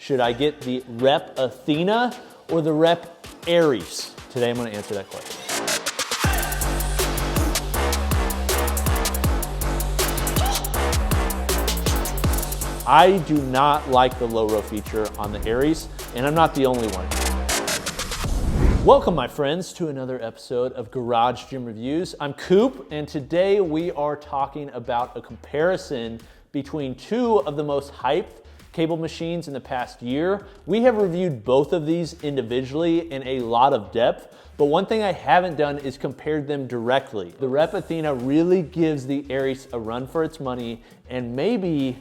Should I get the Rep Athena or the Rep Achilles? Today I'm gonna answer that question. I do not like the low row feature on the Achilles, and I'm not the only one. Welcome, my friends, to another episode of Garage Gym Reviews. I'm Coop, and today we are talking about a comparison between two of the most hyped cable machines in the past year. We have reviewed both of these individually in a lot of depth, but one thing I haven't done is compared them directly. The Rep Athena really gives the Achilles a run for its money, and maybe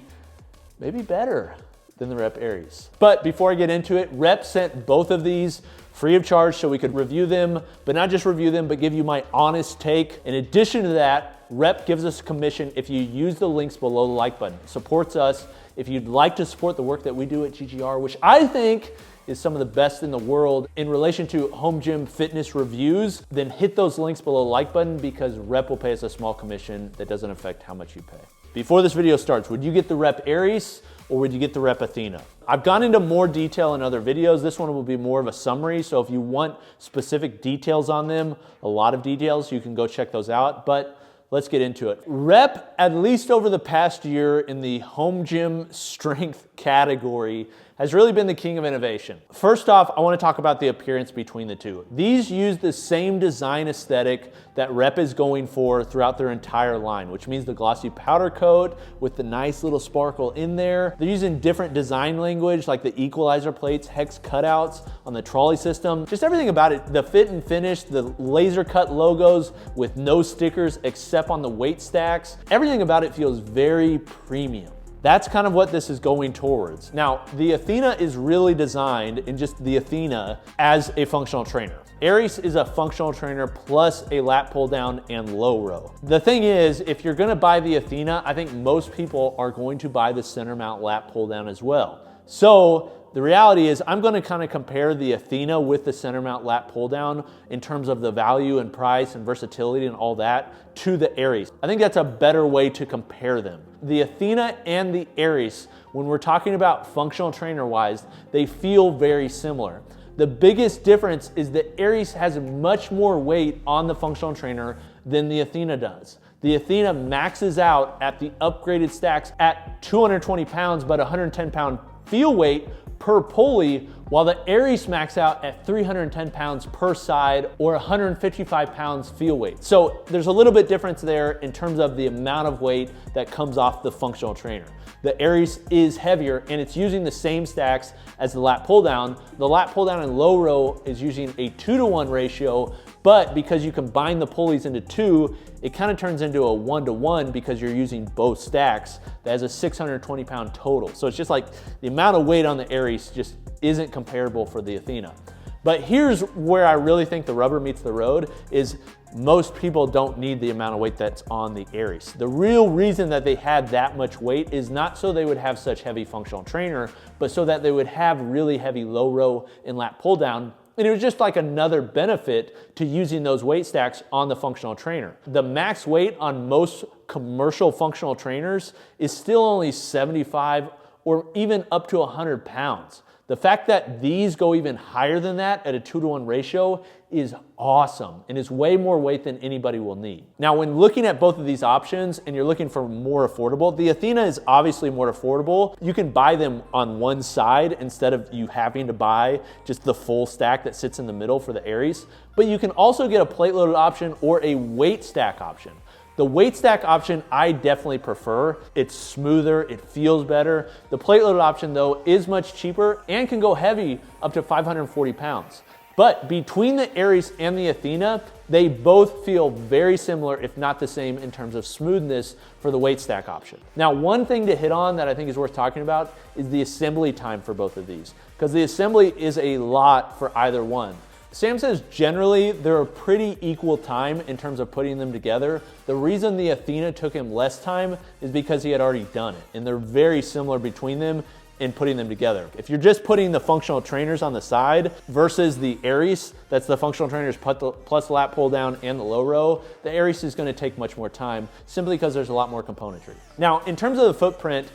better than the Rep Achilles. But before I get into it, Rep sent both of these free of charge so we could review them, but not just review them, but give you my honest take. In addition to that, Rep gives us a commission if you use the links below the like button. It supports us. If you'd like to support the work that we do at GGR, which I think is some of the best in the world in relation to home gym fitness reviews, then hit those links below the like button because Rep will pay us a small commission that doesn't affect how much you pay. Before this video starts, would you get the Rep Achilles or would you get the Rep Athena? I've gone into more detail in other videos. This one will be more of a summary, so if you want specific details on them, a lot of details, you can go check those out, but let's get into it. Rep, at least over the past year in the home gym strength category, has really been the king of innovation. First off, I want to talk about the appearance between the two. These use the same design aesthetic that Rep is going for throughout their entire line, which means the glossy powder coat with the nice little sparkle in there. They're using different design language like the equalizer plates, hex cutouts on the trolley system. Just everything about it, the fit and finish, the laser cut logos with no stickers except on the weight stacks. Everything about it feels very premium. That's kind of what this is going towards. Now, the Athena is really designed in just the Athena as a functional trainer. Achilles is a functional trainer plus a lat pull down and low row. The thing is, if you're gonna buy the Athena, I think most people are going to buy the center mount lat pull down as well. So the reality is I'm gonna kind of compare the Athena with the center mount lat pull down in terms of the value and price and versatility and all that to the Achilles. I think that's a better way to compare them. The Athena and the Achilles, when we're talking about functional trainer wise, they feel very similar. The biggest difference is that Achilles has much more weight on the functional trainer than the Athena does. The Athena maxes out at the upgraded stacks at 220 pounds, but 110 pound feel weight per pulley, while the Achilles max out at 310 pounds per side or 155 pounds feel weight. So there's a little bit difference there in terms of the amount of weight that comes off the functional trainer. The Achilles is heavier and it's using the same stacks as the lat pull down. The lat pull down and low row is using a 2-to-1 ratio, but because you combine the pulleys into two, it kind of turns into a 1-to-1 because you're using both stacks. That has a 620 pound total. So it's just like the amount of weight on the Achilles just isn't comparable for the Athena. But here's where I really think the rubber meets the road is most people don't need the amount of weight that's on the Achilles. The real reason that they had that much weight is not so they would have such heavy functional trainer, but so that they would have really heavy low row and lat pull down. And it was just like another benefit to using those weight stacks on the functional trainer. The max weight on most commercial functional trainers is still only 75 or even up to 100 pounds. The fact that these go even higher than that at a 2-to-1 ratio is awesome and is way more weight than anybody will need. Now, when looking at both of these options and you're looking for more affordable, the Athena is obviously more affordable. You can buy them on one side instead of you having to buy just the full stack that sits in the middle for the Achilles, but you can also get a plate loaded option or a weight stack option. The weight stack option I definitely prefer. It's smoother, it feels better. The plate loaded option though is much cheaper and can go heavy up to 540 pounds. But between the Achilles and the Athena, they both feel very similar, if not the same, in terms of smoothness for the weight stack option. Now, one thing to hit on that I think is worth talking about is the assembly time for both of these, because the assembly is a lot for either one. Sam says generally they're a pretty equal time in terms of putting them together. The reason the Athena took him less time is because he had already done it, and they're very similar between them in putting them together. If you're just putting the functional trainers on the side versus the Achilles, that's the functional trainers plus the lat pull down and the low row, the Achilles is going to take much more time simply because there's a lot more componentry. Now, in terms of the footprint,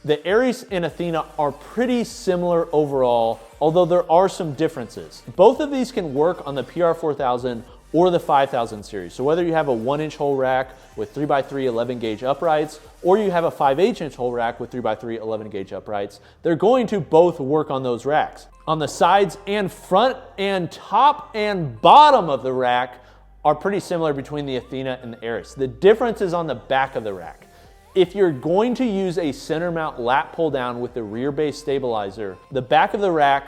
The Ares and Athena are pretty similar overall, although there are some differences. Both of these can work on the PR4000 or the 5000 series. So whether you have a 1-inch hole rack with 3x3 11 gauge uprights, or you have a 5/8 hole rack with 3x3 11 gauge uprights, they're going to both work on those racks. On the sides and front and top and bottom of the rack are pretty similar between the Athena and the Ares. The difference is on the back of the rack. If you're going to use a center mount lat pull down with the rear base stabilizer, the back of the rack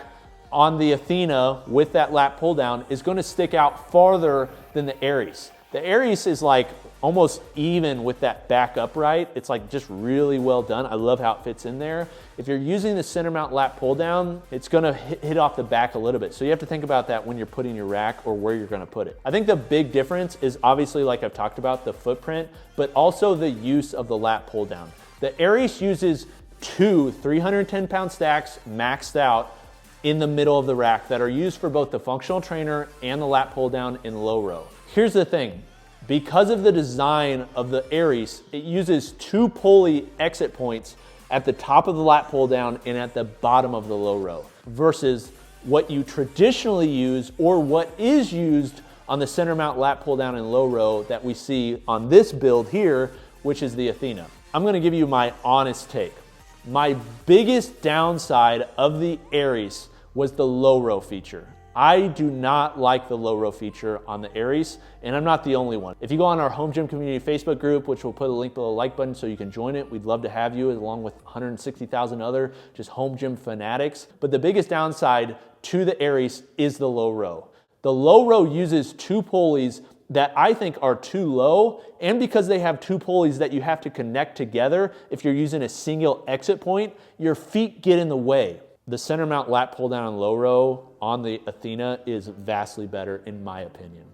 on the Athena with that lat pull down is going to stick out farther than the Ares. The Ares is like almost even with that back upright. It's like just really well done. I love how it fits in there. If you're using the center mount lat pull down, it's going to hit off the back a little bit. So you have to think about that when you're putting your rack or where you're going to put it. I think the big difference is obviously, like I've talked about, the footprint, but also the use of the lat pull down. The Ares uses two 310-pound stacks maxed out in the middle of the rack that are used for both the functional trainer and the lat pull down in low row. Here's the thing. Because of the design of the Ares, it uses two pulley exit points at the top of the lat pull down and at the bottom of the low row versus what you traditionally use or what is used on the center mount lat pull down in low row that we see on this build here, which is the Athena. I'm gonna give you my honest take. My biggest downside of the Ares was the low row feature. I do not like the low row feature on the Ares, and I'm not the only one. If you go on our Home Gym Community Facebook group, which we'll put a link below the like button so you can join it, we'd love to have you along with 160,000 other just home gym fanatics. But the biggest downside to the Ares is the low row. The low row uses two pulleys that I think are too low, and because they have two pulleys that you have to connect together, if you're using a single exit point, your feet get in the way. The center mount lat pull down and low row on the Athena is vastly better in my opinion.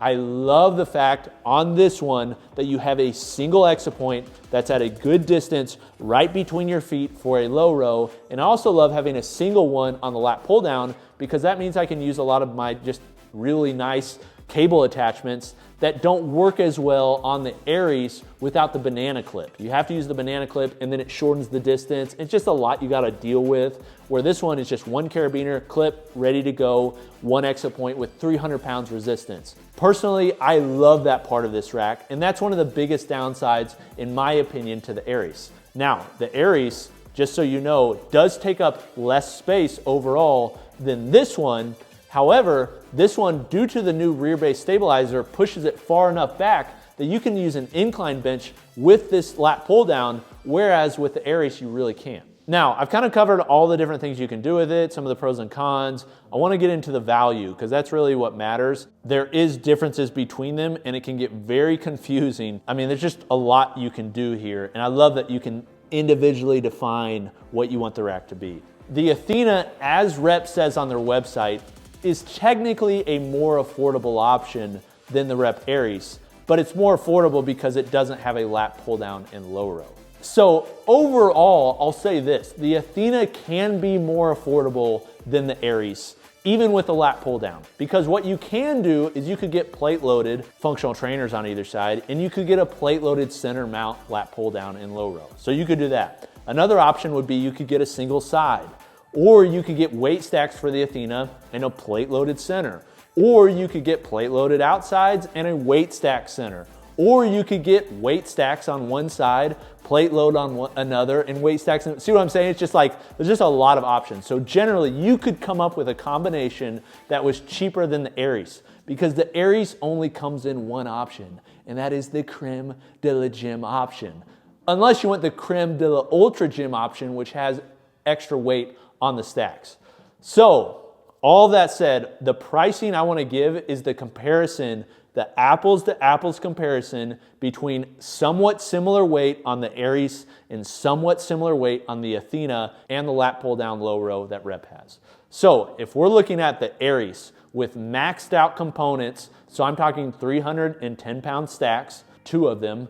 I love the fact on this one that you have a single exit point that's at a good distance right between your feet for a low row, and I also love having a single one on the lat pull down because that means I can use a lot of my just really nice cable attachments that don't work as well on the Ares without the banana clip. You have to use the banana clip and then it shortens the distance. It's just a lot you gotta deal with, where this one is just one carabiner, clip, ready to go, one exit point with 300 pounds resistance. Personally, I love that part of this rack, and that's one of the biggest downsides, in my opinion, to the Ares. Now, the Ares, just so you know, does take up less space overall than this one. However, this one, due to the new rear base stabilizer, pushes it far enough back that you can use an incline bench with this lat pull down, whereas with the Ares, you really can't. Now, I've kind of covered all the different things you can do with it, some of the pros and cons. I want to get into the value because that's really what matters. There is differences between them and it can get very confusing. I mean, there's just a lot you can do here, and I love that you can individually define what you want the rack to be. The Athena, as Rep says on their website, is technically a more affordable option than the Rep Ares, but it's more affordable because it doesn't have a lat pull down in low row. So overall, I'll say this, the Athena can be more affordable than the Ares, even with the lat pull down, because what you can do is you could get plate loaded functional trainers on either side, and you could get a plate loaded center mount lat pull down in low row. So you could do that. Another option would be you could get a single side, or you could get weight stacks for the Athena and a plate loaded center, or you could get plate loaded outsides and a weight stack center, or you could get weight stacks on one side, plate load on another, and weight stacks. See what I'm saying? It's just like, there's just a lot of options. So generally you could come up with a combination that was cheaper than the Ares, because the Ares only comes in one option, and that is the creme de la gym option. Unless you want the creme de la ultra gym option, which has extra weight on the stacks. So all that said, the pricing I want to give is the comparison, the apples to apples comparison between somewhat similar weight on the Ares and somewhat similar weight on the Athena and the lat pull down low row that Rep has. So if we're looking at the Ares with maxed out components, so I'm talking 310 pound stacks, two of them,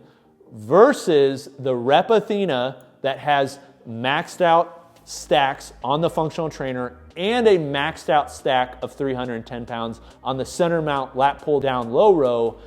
versus the Rep Athena that has maxed out stacks on the functional trainer and a maxed out stack of 310 pounds on the center mount lat pull down low row,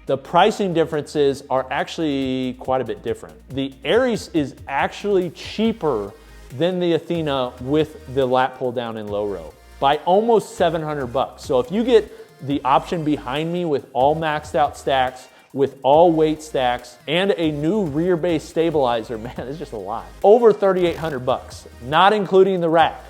The pricing differences are actually quite a bit different. The Aries is actually cheaper than the Athena with the lat pull down and low row by almost 700 bucks. So if you get the option behind me with all maxed out stacks, with all weight stacks, and a new rear base stabilizer, man, it's just a lot. Over 3,800 bucks, not including the rack.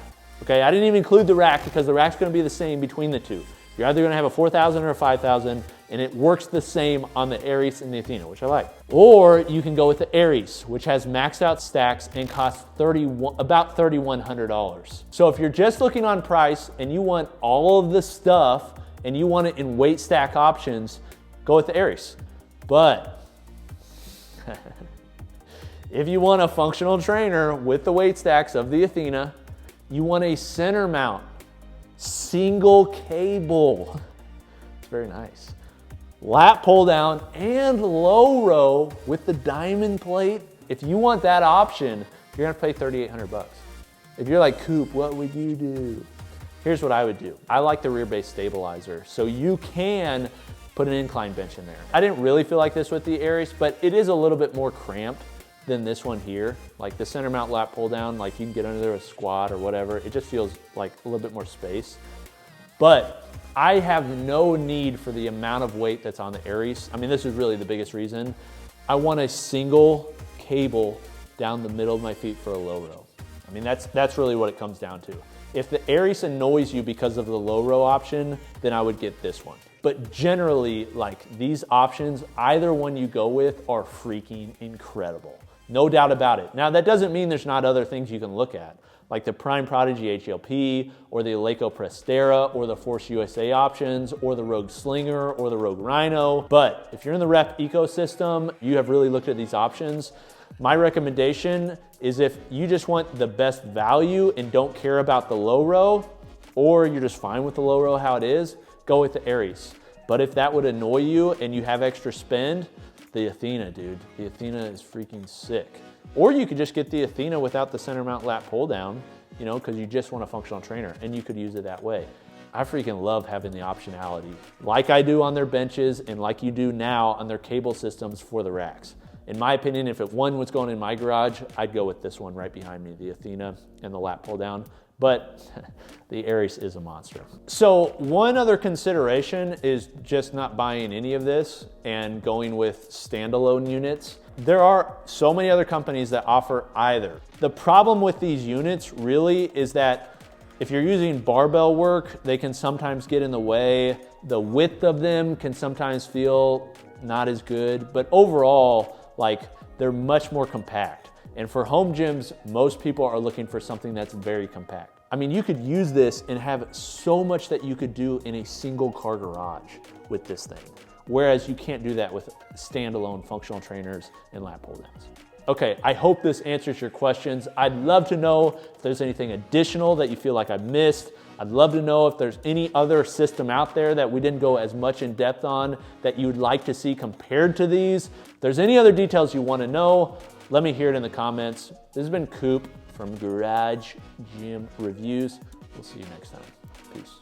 Okay, I didn't even include the rack because the rack's gonna be the same between the two. You're either gonna have a 4,000 or a 5,000, and it works the same on the Aries and the Athena, which I like. Or you can go with the Aries, which has maxed out stacks and costs about $3,100. So if you're just looking on price and you want all of the stuff and you want it in weight stack options, go with the Aries. But if you want a functional trainer with the weight stacks of the Athena, you want a center mount, single cable. It's very nice. Lat pull down and low row with the diamond plate. If you want that option, you're gonna pay 3,800 bucks. If you're like, Coop, what would you do? Here's what I would do. I like the rear base stabilizer, so you can put an incline bench in there. I didn't really feel like this with the Aries, but it is a little bit more cramped than this one here. Like the center mount lat pull down, like you can get under there a squat or whatever. It just feels like a little bit more space. But I have no need for the amount of weight that's on the Aries. I mean, this is really the biggest reason. I want a single cable down the middle of my feet for a low row. I mean, that's really what it comes down to. If the Aries annoys you because of the low row option, then I would get this one. But generally, like these options, either one you go with are freaking incredible. No doubt about it. Now, that doesn't mean there's not other things you can look at, like the Prime Prodigy HLP, or the Eleiko Prestera, or the Force USA options, or the Rogue Slinger, or the Rogue Rhino. But if you're in the rep ecosystem, you have really looked at these options. My recommendation is if you just want the best value and don't care about the low row, or you're just fine with the low row how it is, go with the Aries. But if that would annoy you and you have extra spend, the Athena, dude. The Athena is freaking sick. Or you could just get the Athena without the center mount lat pull down, you know, because you just want a functional trainer and you could use it that way. I freaking love having the optionality, like I do on their benches and like you do now on their cable systems for the racks. In my opinion, if one was going in my garage, I'd go with this one right behind me, the Athena and the lat pull down. But the Aries is a monster. So one other consideration is just not buying any of this and going with standalone units. There are so many other companies that offer either. The problem with these units really is that if you're using barbell work, they can sometimes get in the way. The width of them can sometimes feel not as good, but overall, like they're much more compact. And for home gyms, most people are looking for something that's very compact. I mean, you could use this and have so much that you could do in a single car garage with this thing. Whereas you can't do that with standalone functional trainers and lat pull downs. Okay, I hope this answers your questions. I'd love to know if there's anything additional that you feel like I missed. I'd love to know if there's any other system out there that we didn't go as much in depth on that you would like to see compared to these. If there's any other details you want to know, let me hear it in the comments. This has been Coop from Garage Gym Reviews. We'll see you next time. Peace.